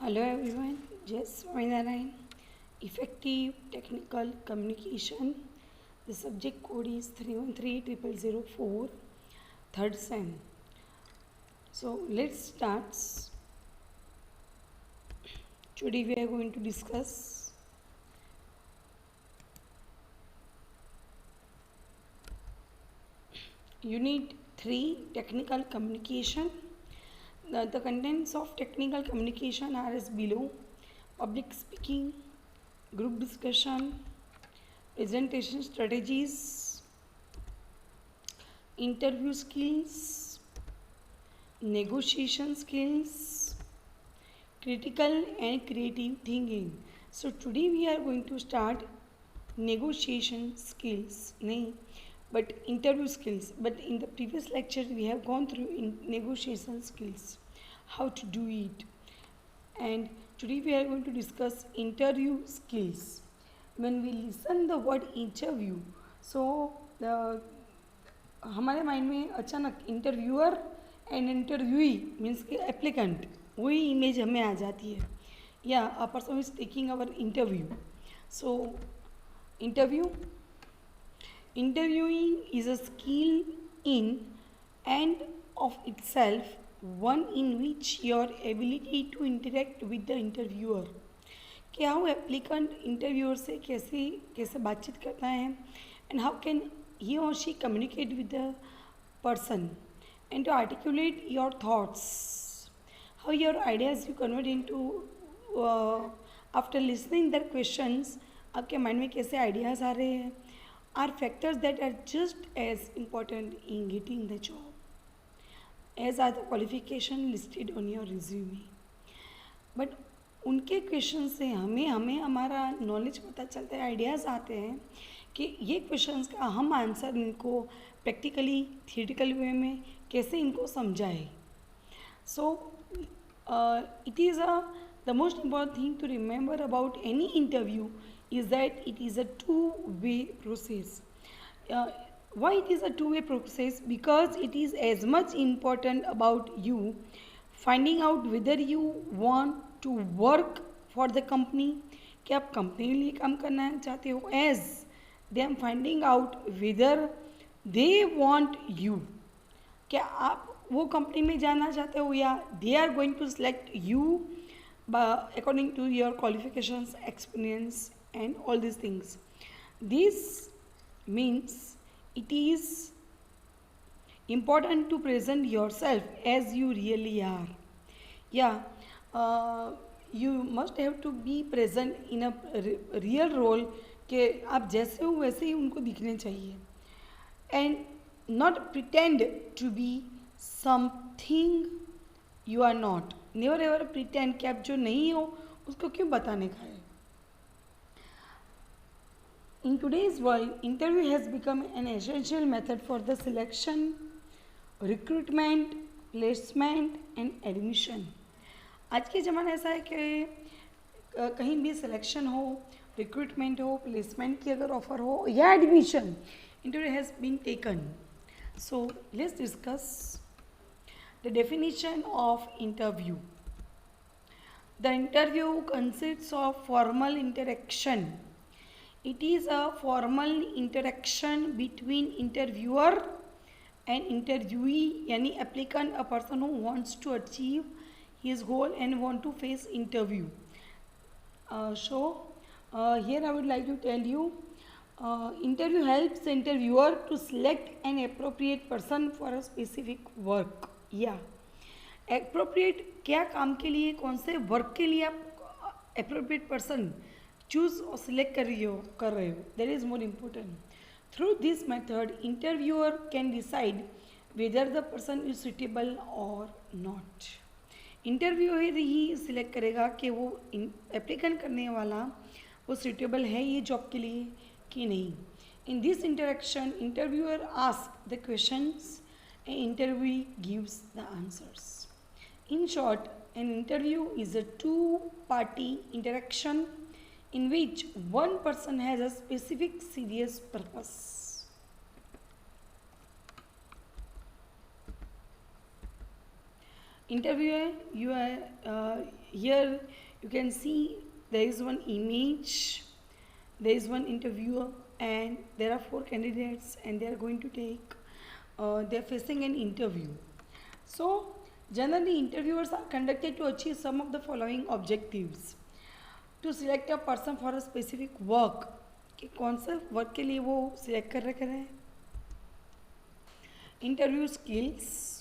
Hello everyone, Jess Swaminarayan. Effective Technical Communication. The subject code is 3130004, third sem. So let's start. Today we are going to discuss Unit 3 Technical Communication. The contents of technical communication are as below: public speaking, group discussion, presentation strategies, interview skills, negotiation skills, critical and creative thinking. So today we are going to start negotiation skills, but interview skills. But in the previous lecture we have gone through in negotiation skills, how to do it. And today we are going to discuss interview skills. When we listen the word interview, so हमारे mind में अचानक interviewer and interviewee means के applicant वही image हमें आ जाती है, या a person is taking our interview. So interviewing is a skill in and of itself, one in which your ability to interact with the interviewer, कि how applicant interviewer से कैसे कैसे बातचीत करता है, and how can he or she communicate with the person and to articulate your thoughts, how your ideas you convert into after listening their questions, आपके mind में कैसे आइडियाज़ आ रहे हैं, are factors that are just as important in getting the job as are the qualification listed on your resume. But उनके question से हमें हमें हमारा नॉलेज पता चलता है, आइडियाज़ आते हैं कि ये क्वेश्चंस का हम आंसर इनको प्रैक्टिकली थियोरेटिकल वे में कैसे इनको समझाए. So it is the most important thing to remember about any interview is that it is a two-way process. Why it is a two-way process? Because it is as much important about you finding out whether you want to work for the company, कि आप company के लिए काम करना चाहते हो, as they are finding out whether they want you, क्या आप वो कंपनी में जाना चाहते हो, या they are going to select you according to your qualifications, experience and all these things. This means it is important to present yourself as you really are. You must have to be present in a real role, कि आप जैसे हो वैसे ही उनको दिखने चाहिए, and not pretend to be something you are not. Never ever pretend कि आप जो नहीं हो उसको क्यों बताने का है. In today's world, interview has become an essential method for the selection, recruitment, placement and admission. आज के ज़माना ऐसा है कि कहीं भी सिलेक्शन हो, रिक्रूटमेंट हो, प्लेसमेंट की अगर ऑफर हो या admission, interview has been taken. So let's discuss the definition of interview. The interview consists of formal interaction. It is a formal interaction between interviewer and interviewee, यानी applicant, a person who wants to achieve his goal and want to face interview. Here I would like to tell you, interview helps the interviewer to select an appropriate person for a specific work. Appropriate क्या काम के लिए, कौन से work के लिए आप appropriate person choose और सिलेक्ट कर रहे हो, that is more important. Through this method interviewer can decide whether the person is suitable और नॉट. इंटरव्यूअर ही सिलेक्ट करेगा कि वो एप्लीकेंट करने वाला वो सुटेबल है ये जॉब के लिए कि नहीं. In this interaction interviewer ask the questions and interview gives the answers. In short, an interview is a two party interaction in which one person has a specific serious purpose. Interview है, you are here you can see there is one image, there is one interviewer and there are four candidates and they are going to take they are facing an interview. So generally interviewers are conducted to achieve some of the following objectives: to select a person for a specific work, कि कौन से work के लिए वो select कर रहे हैं. Interview skills,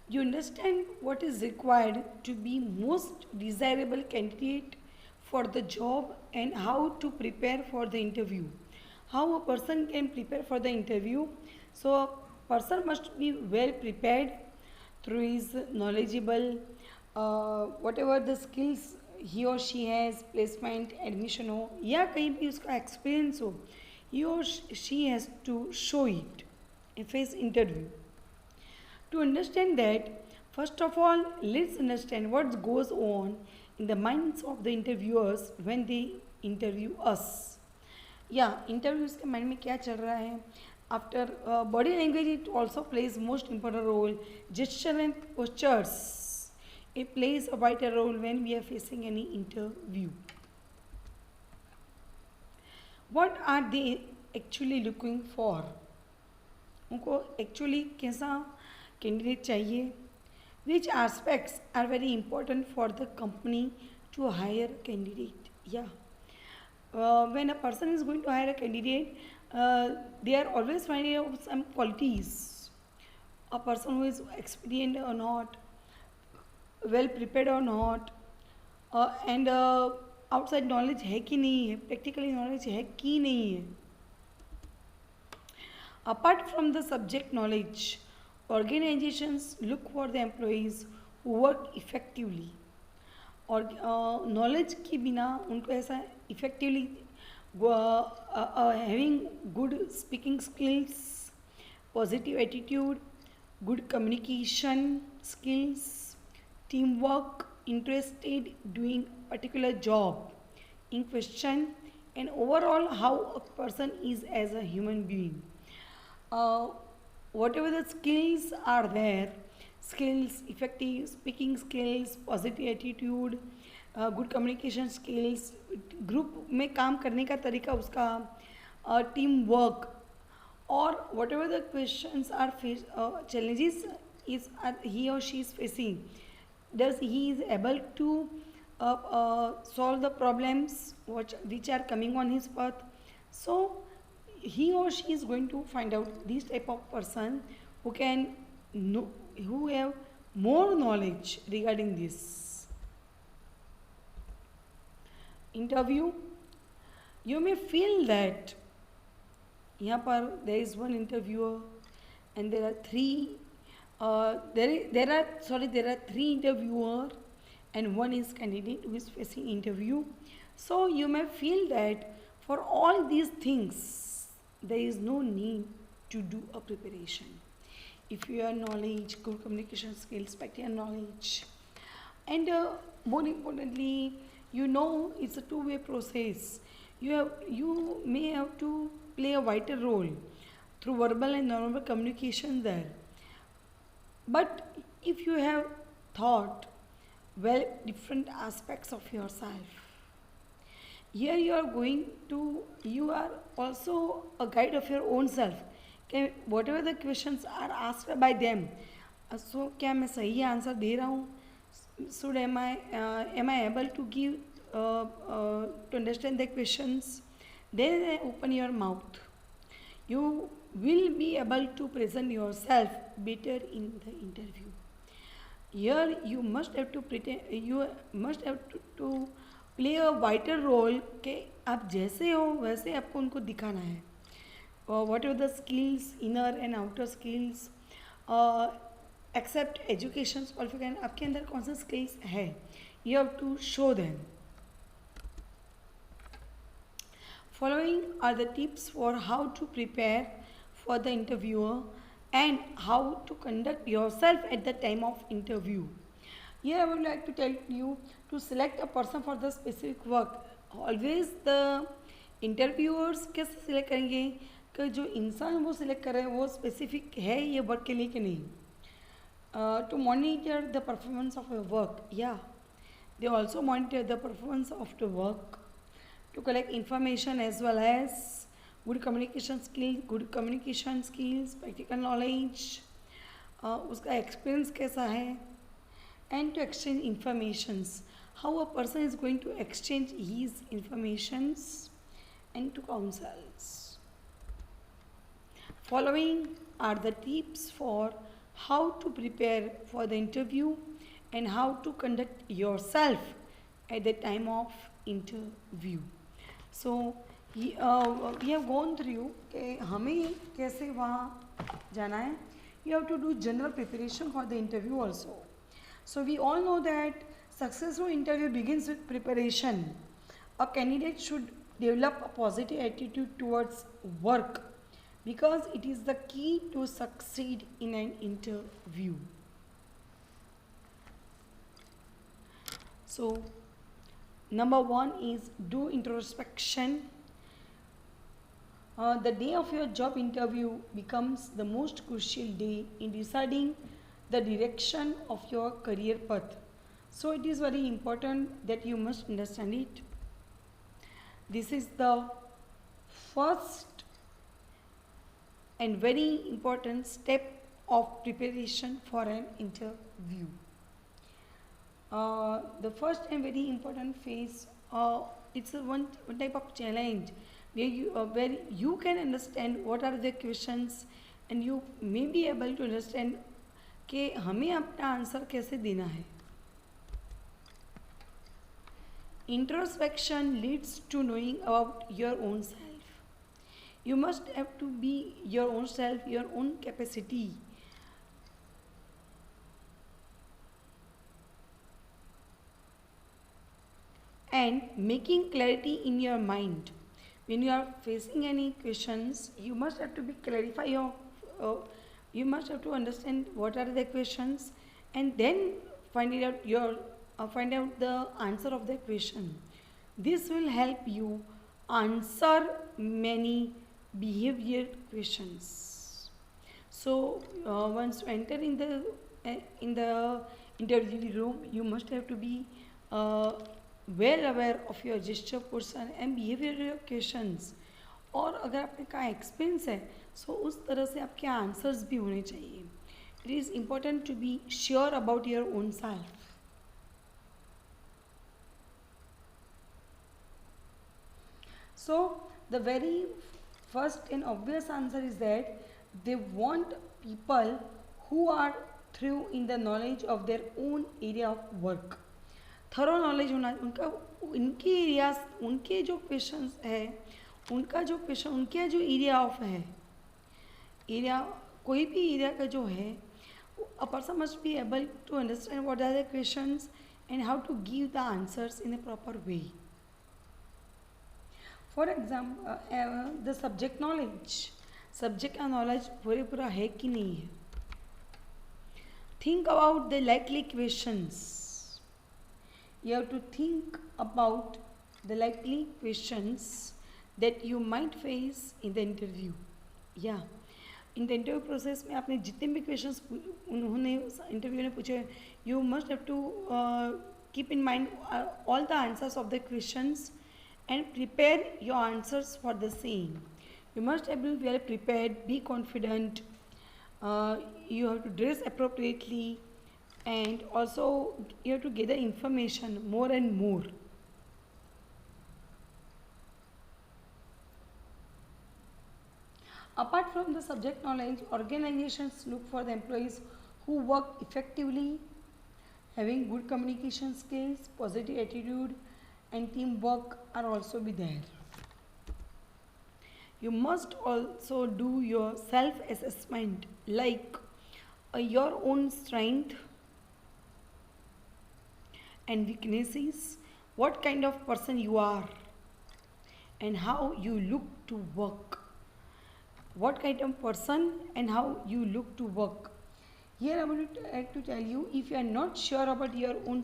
you understand what is required to be most desirable candidate for the job and how to prepare for the interview. How a person can prepare for the interview. So a person must be well prepared through his knowledgeable whatever the skills he or she has, placement, admission हो या कहीं भी उसका experience हो, he or she has to show it in face interview. To understand that, first of all, let's understand what goes on in the minds of the interviewers when they interview us. Yeah, interviews के mind में क्या चल रहा है? After body language, it also plays most important role. Gesture and postures, it plays a vital role when we are facing any interview. What are they actually looking for? उनको actually कैसा candidate चाहिए? Which aspects are very important for the company to hire a candidate? Yeah. When a person is going to hire a candidate, they are always finding out some qualities. A person who is experienced or not, well prepared or not, and outside knowledge है कि नहीं है, practically knowledge है कि नहीं है. Apart from the subject knowledge, organizations look for the employees who work effectively. और knowledge के बिना उनको ऐसा effectively having good speaking skills, positive attitude, good communication skills, team work, interested doing particular job in question, and overall how a person is as a human being. Whatever the skills are there, skills, effective speaking skills, positive attitude, good communication skills, group में काम करने का तरीका उसका, team work, और whatever the questions are face challenges is he or she is facing, does he is able to solve the problems which are coming on his path. So he or she is going to find out this type of person who can know, who have more knowledge regarding this interview. You may feel that यहाँ पर there is one interviewer and there are three there are three interviewer and one is candidate who is facing interview. So you may feel that for all these things there is no need to do a preparation. If you have knowledge, good communication skills, practical knowledge, and more importantly, you know it's a two-way process. You may have to play a vital role through verbal and non-verbal communication there. But if you have thought well different aspects of yourself, here you are also a guide of your own self. Okay, whatever the questions are asked by them, so क्या मैं सही answer दे रहा हूँ? Should am I able to give to understand the questions? Then open your mouth. You will be able to present yourself better in the interview. Here you must have to to play a vital role कि आप जैसे हो वैसे आपको उनको दिखाना है. Whatever the skills, inner and outer skills, except education qualification, आपके अंदर कौन सा स्किल्स है, you have to show them. Following are the tips for how to prepare for the interviewer and how to conduct yourself at the time of interview. Here I would like to tell you to select a person for the specific work. Always the interviewers कैसे select करेंगे कि जो इंसान वो select कर रहे हैं वो specific है ये work के लिए कि नहीं. To monitor the performance of your work, yeah, they also monitor the performance of the work, to collect information as well as good communication skills, practical knowledge, उसका experience कैसा है, and to exchange informations, how a person is going to exchange his informations, and to counsels. Following are the tips for how to prepare for the interview and how to conduct yourself at the time of interview. So we have gone through कि हमें कैसे वहाँ जाना है. You have to do general preparation for the interview also. So we all know that successful interview begins with preparation. A candidate should develop a positive attitude towards work because it is the key to succeed in an interview. So number one is do introspection. The day of your job interview becomes the most crucial day in deciding the direction of your career path. So it is very important that you must understand it. This is the first and very important step of preparation for an interview. The first and very important phase, it's a one type of challenge where you can understand what are the questions and you may be able to understand कि हमें अपना answer कैसे देना है. Introspection leads to knowing about your own self. You must have to be your own self, your own capacity. And making clarity in your mind. When you are facing any questions, you must have to be clarify your you must have to understand what are the questions and then find out the answer of the question. This will help you answer many behavior questions. So once you enter in the interview room, you must have to be well aware of your gesture, person and behavioral questions. और अगर आपने कहा experience है सो उस तरह से आपके answers भी होने चाहिए. It is important to be sure about your own self. So the very first and obvious answer is that they want people who are through in the knowledge of their own area of work. Thorough knowledge होना उनका, उनके areas, उनके जो questions है, उनका जो question, उनके जो एरिया ऑफ है, एरिया कोई भी एरिया का जो है, a person must be able to understand what are the questions and how to give the answers in a proper way. For example the subject knowledge, subject का knowledge पूरा है कि नहीं है. Think about the likely questions. You have to think about the likely questions that you might face in the interview. Yeah, in the interview process में आपने जितने भी questions उन्होंने इंटरव्यू ने पूछे, you must have to keep in mind all the answers of the questions and prepare your answers for the same. You must be well prepared, be confident, you have to dress appropriately, and also you have to gather information more and more. Apart from the subject knowledge, organizations look for the employees who work effectively, having good communication skills, positive attitude and teamwork are also be there. You must also do your self-assessment, like your own strength and weaknesses, what kind of person you are, and how you look to work. What kind of person and how you look to work. Here I would like to tell you, if you are not sure about your own,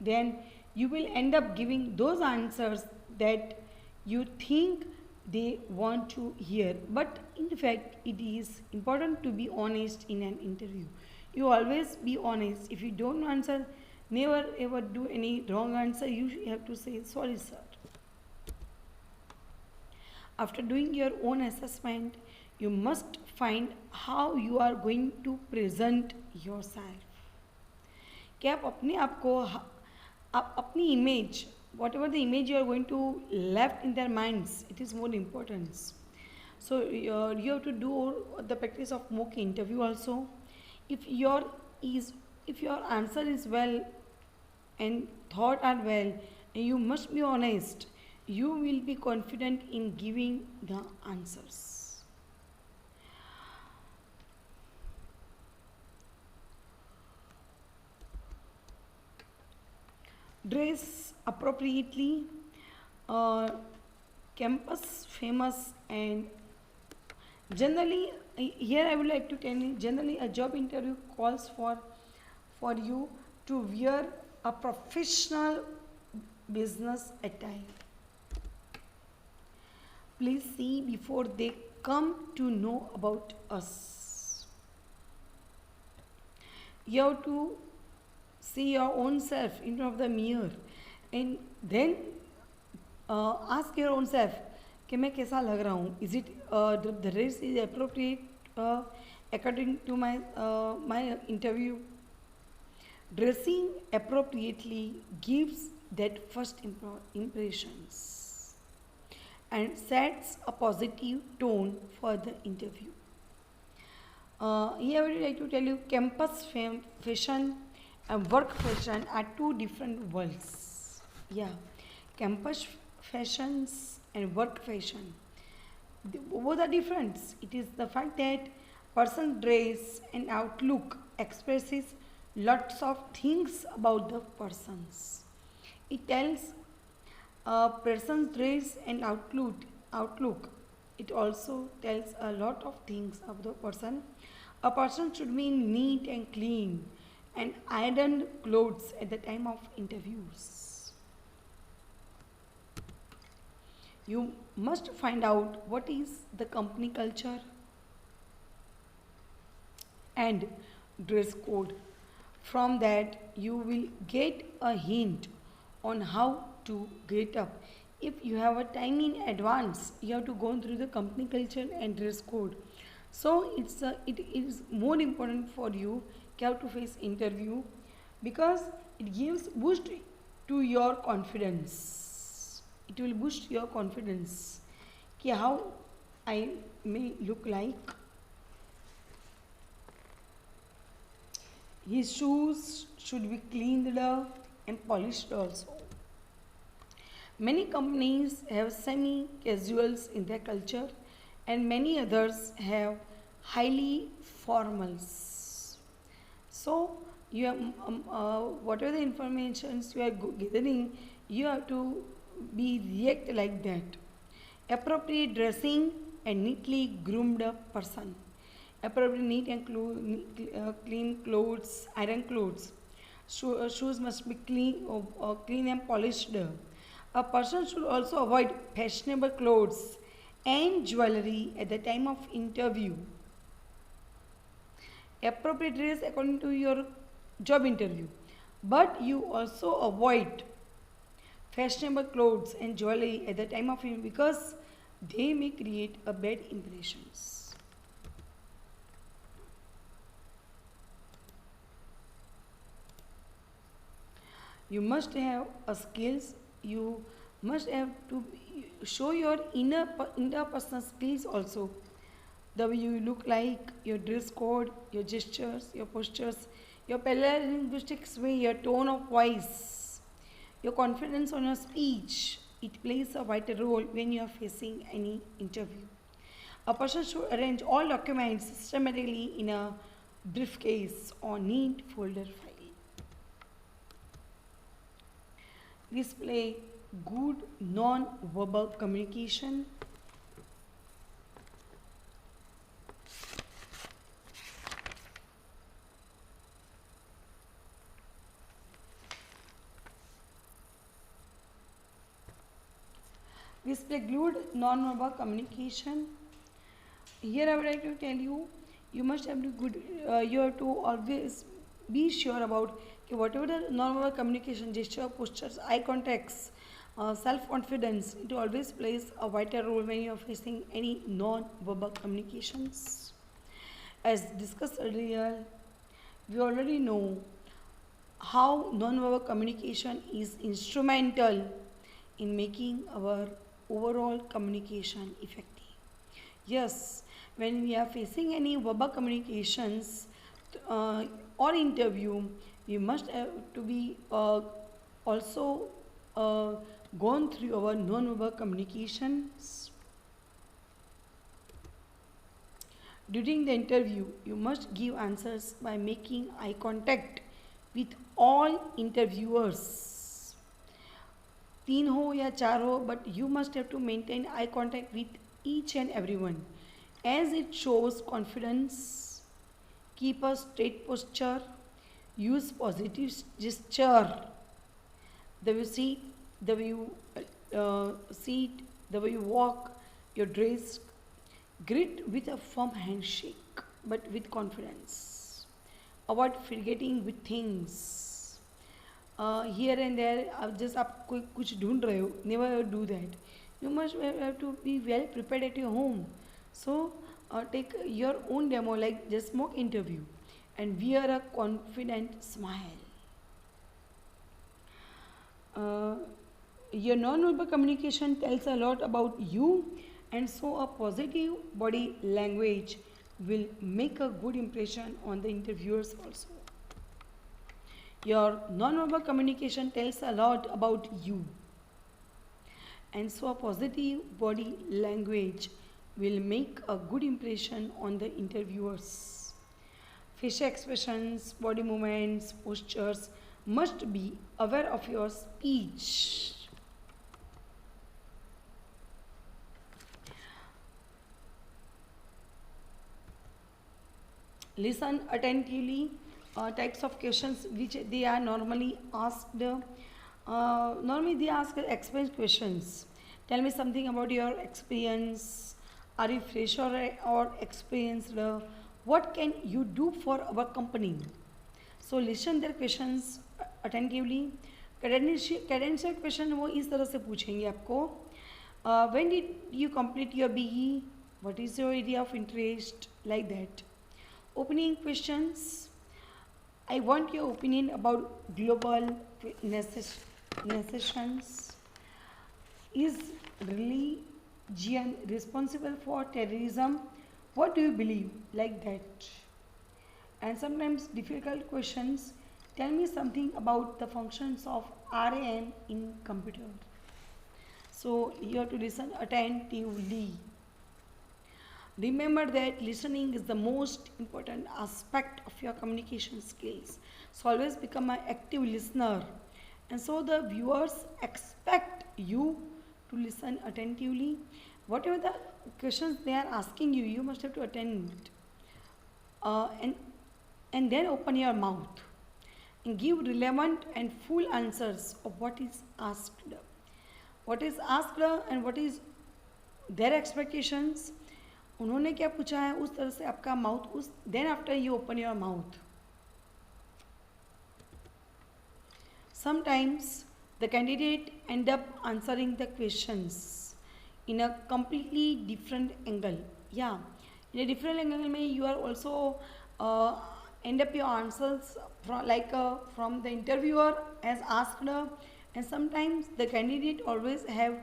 then you will end up giving those answers that you think they want to hear. But in fact, it is important to be honest in an interview. You always be honest. If you don't answer, never ever do any wrong answer. You have to say, sorry, sir. After doing your own assessment, you must find how you are going to present yourself. कि आप अपने आप को आप अपनी image, whatever the image you are going to left in their minds, it is more importance. So you have to do the practice of mock interview also. If your answer is well and thought are well, and you must be honest, you will be confident in giving the answers. Dress appropriately. Campus famous, and generally, here I would like to tell you, generally a job interview calls for you to wear a professional business attire. Please see before they come to know about us. You have to see your own self in front of the mirror, and then ask your own self कि मैं कैसा लग रहा हूँ. Is it the dress is appropriate according to my interview? Dressing appropriately gives that first impressions and sets a positive tone for the interview. Here I would like to tell you, campus fashion and work fashion are two different worlds. Yeah, campus fashions and work fashion, both are different. It is the fact that person's dress and outlook expresses lots of things about the persons. It tells a person's dress and outlook. It also tells a lot of things of the person. A person should be neat and clean and ironed clothes at the time of interviews. You must find out what is the company culture and dress code. From that, you will get a hint on how to get up. If you have a time in advance, you have to go through the company culture and dress code. So it is more important for you how to face interview, because it gives boost to your confidence. It will boost your confidence कि how I may look like. His shoes should be cleaned up and polished also. Many companies have semi-casuals in their culture, and many others have highly formals. So you have, whatever the information you are gathering, you have to be react like that. Appropriate dressing and neatly groomed person. Appropriate neat and clean clothes, iron clothes. Shoes must be clean and polished. A person should also avoid fashionable clothes and jewelry at the time of interview. Appropriate dress according to your job interview, but you also avoid fashionable clothes and jewelry at the time of interview because they may create a bad impressions. You must have a skills. You must have to show your interpersonal skills also. The way you look like, your dress code, your gestures, your postures, your paralinguistics way, your tone of voice, your confidence on your speech. It plays a vital role when you are facing any interview. A person should arrange all documents systematically in a briefcase or neat folder file. Display good non-verbal communication. Display good non-verbal communication. Here I would like to tell you, you must have to good. You have to always be sure about whatever the non-verbal communication, gesture, postures, eye contacts, self-confidence. It always plays a vital role when you are facing any non-verbal communications. As discussed earlier, we already know how non-verbal communication is instrumental in making our overall communication effective. Yes, when we are facing any verbal communications or interview, we must have to be also uh, gone through our non-verbal communications. During the interview, you must give answers by making eye contact with all interviewers. तीन हो या चार हो, but you must have to maintain eye contact with each and everyone, as it shows confidence. Keep a straight posture. Use positive gesture. The way you sit, the way you sit, the way you walk, your dress. Greet with a firm handshake, but with confidence. Avoid forgetting with things. Here and there, just आप कोई कुछ ढूंढ रहे हो, never do that. You must have to be well prepared at your home. So take your own demo like just mock interview and wear a confident smile. Your non-verbal communication tells a lot about you, and so a positive body language will make a good impression on the interviewers also. Your non-verbal communication tells a lot about you, and so a positive body language will make a good impression on the interviewers. Facial expressions, body movements, postures must be aware of your speech. Listen attentively. Types of questions which they are normally asked. Normally they ask experience questions. Tell me something about your experience. Are you fresh or experienced? What can you do for our company? So listen their questions attentively. Cadential question वो इस तरह से पूछेंगे आपको. When did you complete your BE? What is your area of interest? Like that. Opening questions. I want your opinion about global nations. Is religion responsible for terrorism? What do you believe? Like that. And sometimes difficult questions. Tell me something about the functions of RAM in computer. So you have to listen attentively. Remember that listening is the most important aspect of your communication skills. So always become an active listener. And so the viewers expect you to listen attentively. Whatever the questions they are asking you, you must have to attend. And then open your mouth and give relevant and full answers of what is asked. What is asked and what is their expectations. उन्होंने क्या पूछा है उस तरह से आपका mouth उस then after you open your mouth. Sometimes the candidate end up answering the questions in a completely different angle. Yeah, in a different angle में you are also end up your answers from the interviewer as asked, and sometimes the candidate always have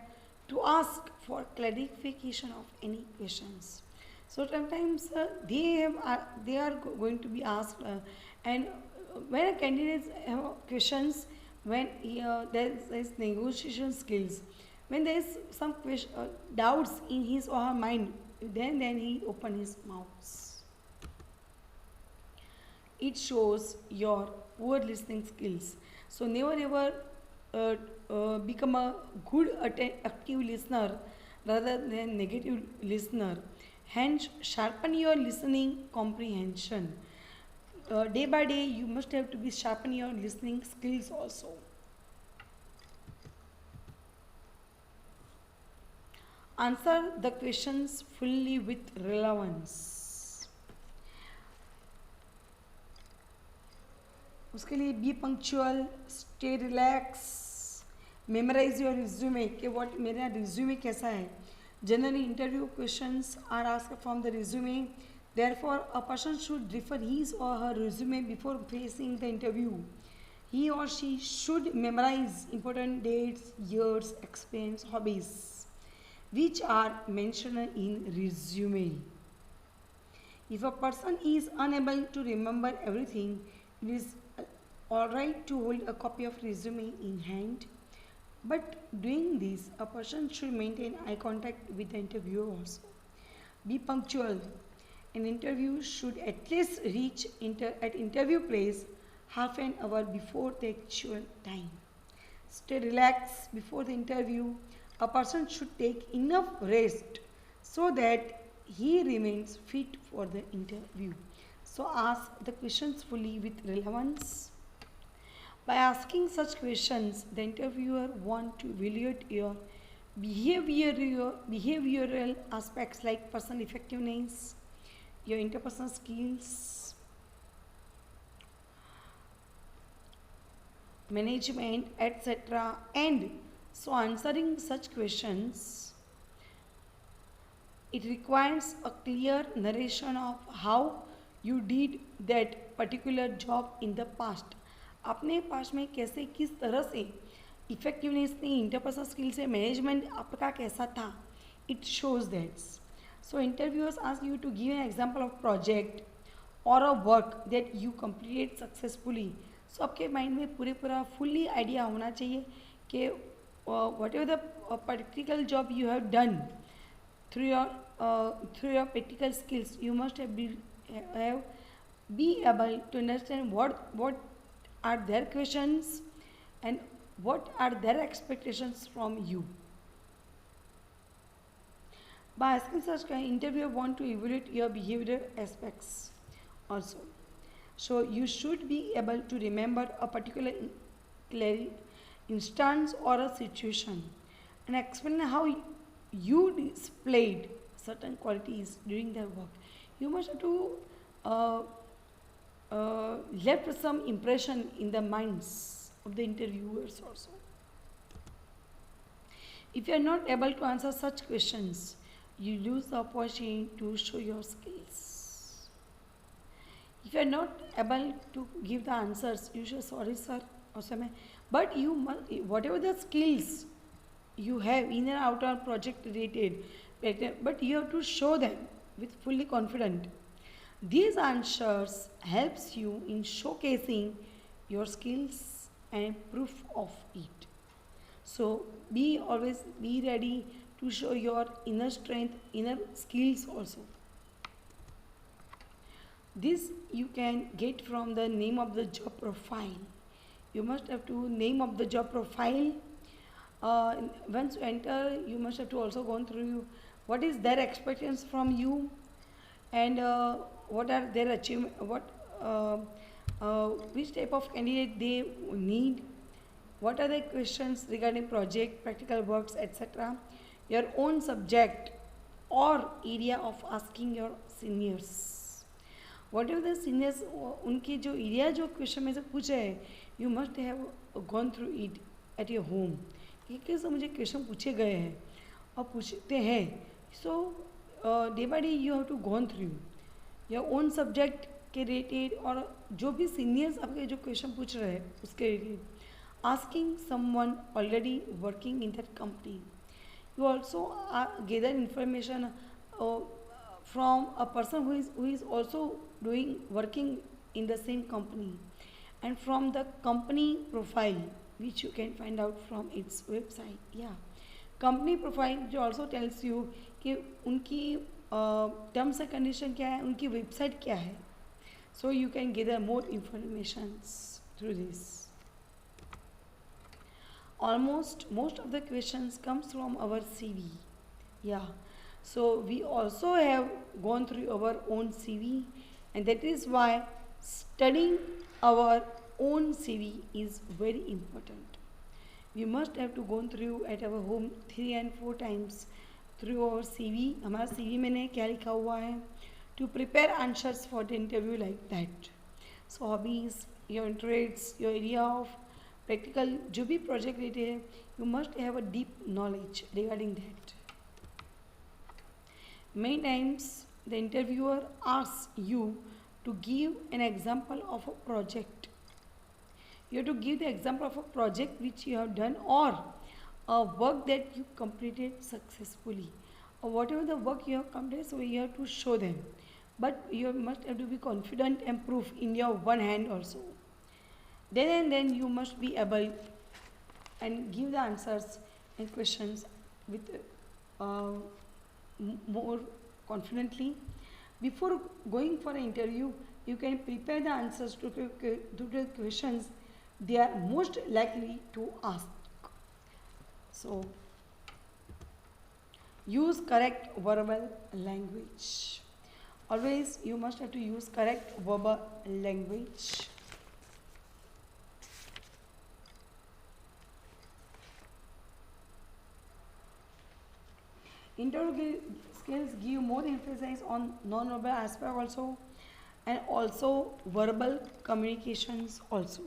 to ask for clarification of any questions. So sometimes they are going to be asked, and when a candidate have questions, when there is negotiation skills, when there is some doubts in his or her mind, then he open his mouth. it shows your poor listening skills. So never ever uh, become a good active listener rather than negative listener. Hence sharpen your listening comprehension. Day by day you must have to be sharpen your listening skills also. Answer the questions fully with relevance. उसके लिए be punctual, stay relax, memorise your resume कि what मेरा resume कैसा है. Generally interview questions are asked from the resume. Therefore, a person should refer his or her resume before facing the interview. He or she should memorize important dates, years, experience, hobbies, which are mentioned in resume. If a person is unable to remember everything, it is alright to hold a copy of resume in hand. But doing this, a person should maintain eye contact with the interviewer also. Be punctual. An interview should at least reach at interview place half an hour before the actual time. Stay relaxed before the interview. A person should take enough rest so that he remains fit for the interview. So ask the questions fully with relevance. By asking such questions, the interviewer wants to evaluate your behavioral aspects like personal effectiveness, your interpersonal skills, management, etc. And so answering such questions, it requires a clear narration of how you did that particular job in the past. आपने past में कैसे किस तरह से effectiveness ने interpersonal skill से management आपका कैसा था. It shows that's. So interviewers ask you to give an example of project or a work that you completed successfully. So आपके माइंड में पूरा फुल्ली आइडिया होना चाहिए कि what ever the practical job you have done through your practical skills, you must have be able to understand what are their questions and what are their expectations from you. By asking such kind, interviewer want to evaluate your behavioral aspects also. So you should be able to remember a particular instance or a situation and explain how you displayed certain qualities during their work. You must have to left some impression in the minds of the interviewers also. If you are not able to answer such questions, you lose the opportunity to show your skills. If you are not able to give the answers, you say sorry sir or something. But you must, whatever the skills you have in and out of project related, but you have to show them with fully confident. These answers helps you in showcasing your skills and proof of it. So always be ready to show your inner strength, inner skills also. This you can get from the name of the job profile. You must have to name of the job profile. Once you enter, you must have to also go through what is their expectations from you and what are their achievement, which type of candidate they need, what are the questions regarding project, practical works, etc. Your own subject or area of asking your seniors. Whatever the seniors, उनके जो area जो question में से पूछे है, you must have gone through it at your home. कि कैसे मुझे क्वेश्चन पूछे गए हैं और पूछते हैं. So day by day you have to go through your own subject के related और जो भी seniors आपके जो क्वेश्चन पूछ रहे हैं उसके related. Asking someone already working in that company. You also gather information from a person who is also working in the same company, and from the company profile which you can find out from its website. Yeah, company profile जो also tells you कि उनकी terms and condition क्या है, उनकी website क्या है. so you can gather more informations through this. Almost most of the questions comes from our CV. Yeah, so we also have gone through our own CV, and that is why studying our own CV is very important. We must have to go through at our home 3 and 4 times through our CV. हमारा CV मैंने क्या लिखा हुआ है, to prepare answers for the interview like that. So hobbies, your interests, your area of practical जो भी project related है, you must have a deep knowledge regarding that. Many times the interviewer asks you to give an example of a project. You have to give the example of a project which you have done or a work that you completed successfully, or whatever the work you have completed, so you have to show them. But you must have to be confident and proof in your one hand also. Then and then you must be able and give the answers and questions with more confidently. Before going for an interview, you can prepare the answers to the questions they are most likely to ask. So, use correct verbal language. Always you must have to use correct verbal language. Interview skills give more emphasis on non-verbal aspect also, and also verbal communications also.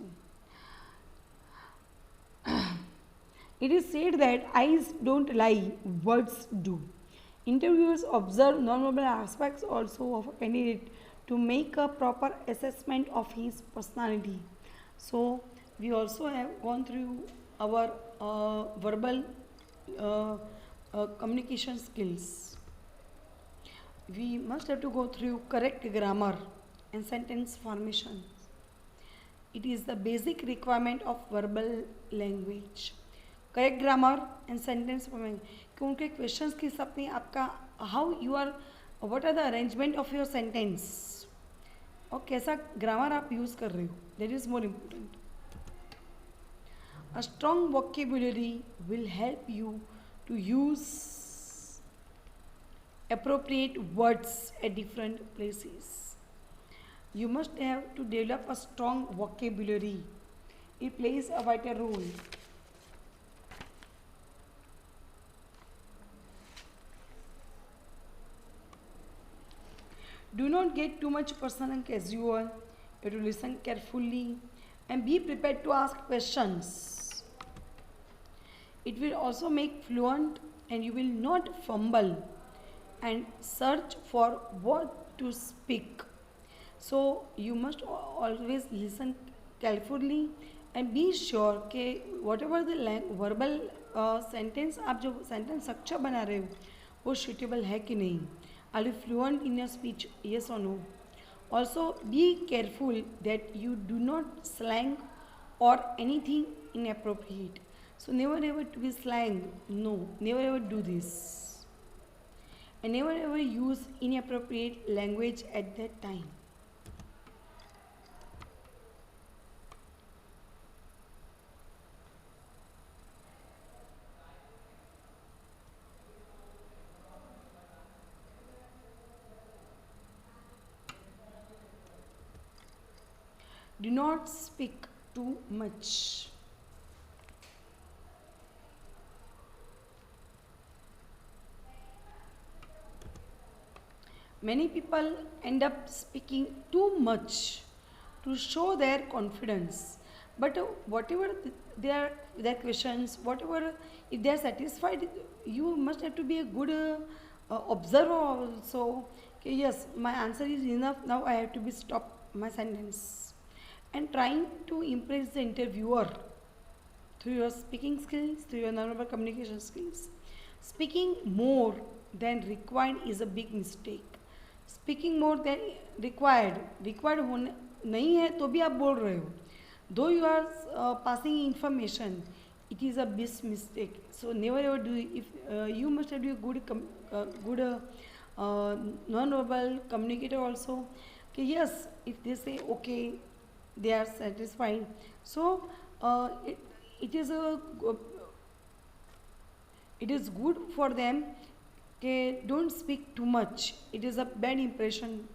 It is said that eyes don't lie, words do. Interviewers observe non-verbal aspects also of a candidate to make a proper assessment of his personality. So, we also have gone through our verbal uh, communication skills. We must have to go through correct grammar and sentence formation. It is the basic requirement of verbal language. Correct grammar and sentence formation, कि उनके questions के हिसाब से आपका how you are what are the arrangement of your sentence और कैसा grammar आप use कर रहे हो, that is more important. A strong vocabulary will help you to use appropriate words at different places. You must have to develop a strong vocabulary. It plays a vital role. Do not get too much personal and casual. You have to listen carefully and be prepared to ask questions. It will also make fluent and you will not fumble and search for what to speak. So you must always listen carefully and be sure कि whatever the verbal sentence आप जो sentence structure बना रहे हो वो suitable है कि नहीं. Are you fluent in your speech? Yes or no? Also be careful that you do not slang or anything inappropriate. So never ever to be slang. No, never ever do this. And never ever use inappropriate language at that time. Do not speak too much. Many people end up speaking too much to show their confidence. But whatever their questions, whatever if they are satisfied, you must have to be a good observer also. Okay, yes, my answer is enough. Now I have to be stop my sentence. And trying to impress the interviewer through your speaking skills, through your non-verbal communication skills. Speaking more than required is a big mistake. Speaking more than required होने नहीं है तो भी आप बोल रहे हो. Though you are passing information, it is a big mistake. So never ever do. If you must have a good non-verbal communicator also. yes, if they say okay, they are satisfied. So it, it is a it is good for them. Okay, don't speak too much. It is a bad impression.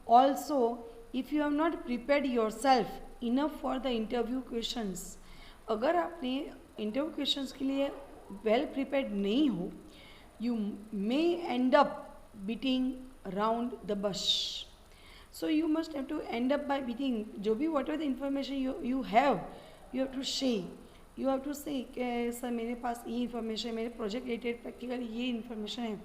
Also, if you have not prepared yourself enough for the interview questions, अगर आपने interview questions के लिए well prepared नहीं हो, you may end up beating around the bush. So you must have to end up by beating जो भी whatever the information you have, you have to say. You have to say कि sir मेरे पास ये information, मेरे project related practical ये information है.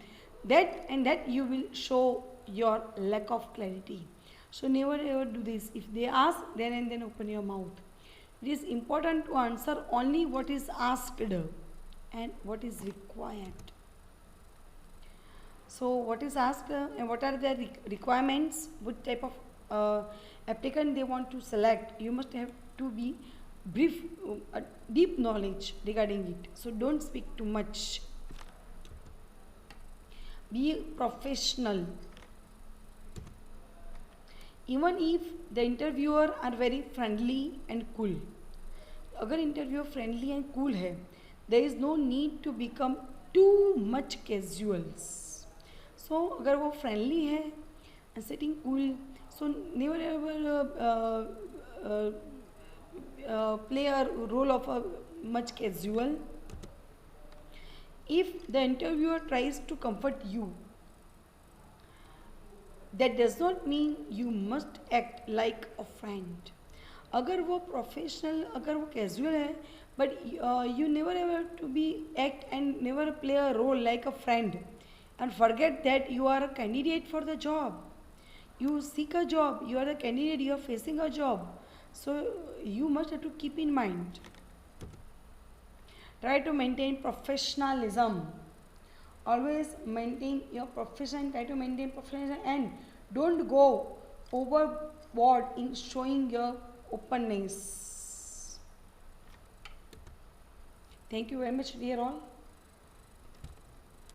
That you will show your lack of clarity. So never ever do this. If they ask, then and then open your mouth. It is important to answer only what is asked and what is required. So what is asked and what are the requirements, what type of applicant they want to select, you must have to be brief, deep knowledge regarding it. So don't speak too much. Be professional. Even if the interviewer are very friendly and cool, अगर interviewer friendly and cool है, there is no need to become too much casuals. So अगर वो friendly है and sitting cool, so never ever play a role of a much casual. If the interviewer tries to comfort you, that does not mean you must act like a friend. अगर वो professional, अगर वो casual है, but you never ever to be act and never play a role like a friend and forget that you are a candidate for the job. You seek a job, you are a candidate, you are facing a job. So you must have to keep in mind. Try to maintain professionalism. Always maintain your profession, try to maintain professionalism and don't go overboard in showing your openness. Thank you very much, dear all.